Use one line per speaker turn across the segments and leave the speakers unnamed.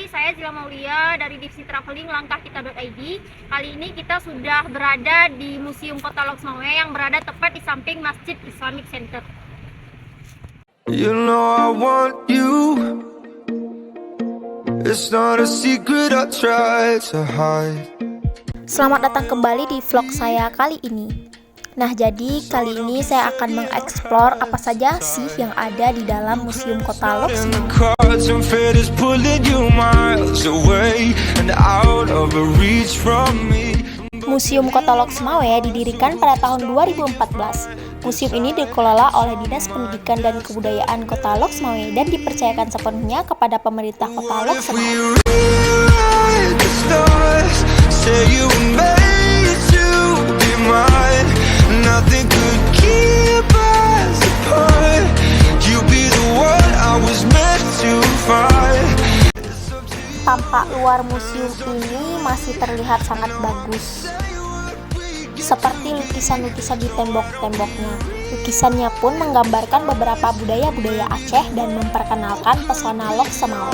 saya Zila Maulia dari Divisi Traveling langkahkita.id. Kali ini kita sudah berada di Museum Kota Loksmawe yang berada tepat di samping Masjid Islamic Center.
You know I want you. It's not a secret I try to hide.
Selamat datang kembali di vlog saya kali ini. Nah, jadi kali ini saya akan mengeksplor apa saja sih yang ada di dalam Museum Kota Loksmawe. Museum Kota Loksmawe didirikan pada tahun 2014. Museum ini dikelola oleh Dinas Pendidikan dan Kebudayaan Kota Loksmawe dan dipercayakan sepenuhnya kepada pemerintah Kota Loksmawe. Tampak luar museum ini masih terlihat sangat bagus, seperti lukisan-lukisan di tembok-temboknya. Lukisannya pun menggambarkan beberapa budaya-budaya Aceh dan memperkenalkan pesona Loksmawe.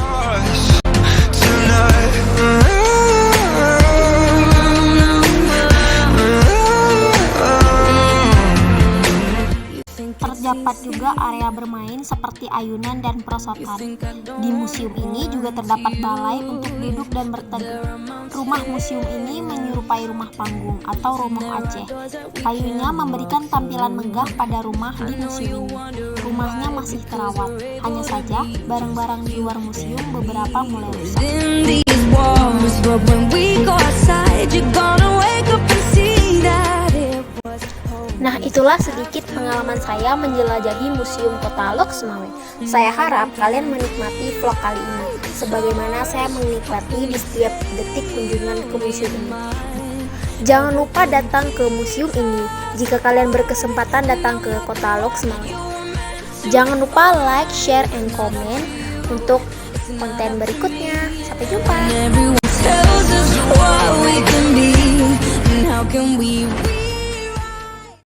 Terdapat juga area bermain seperti ayunan dan perosotan. Di museum ini juga terdapat balai untuk duduk dan berteduh. Rumah museum ini menyerupai rumah panggung atau rumah Aceh. Kayunya memberikan tampilan megah pada rumah di museum ini. Rumahnya masih terawat, hanya saja barang-barang di luar museum beberapa mulai rusak. Nah, itulah sedikit pengalaman saya menjelajahi Museum Kota Loksmawe. Saya harap kalian menikmati vlog kali ini, sebagaimana saya menikmati di setiap detik kunjungan ke museum ini. Jangan lupa datang ke museum ini jika kalian berkesempatan datang ke Kota Loksmawe. Jangan lupa like, share, and comment untuk konten berikutnya. Sampai jumpa.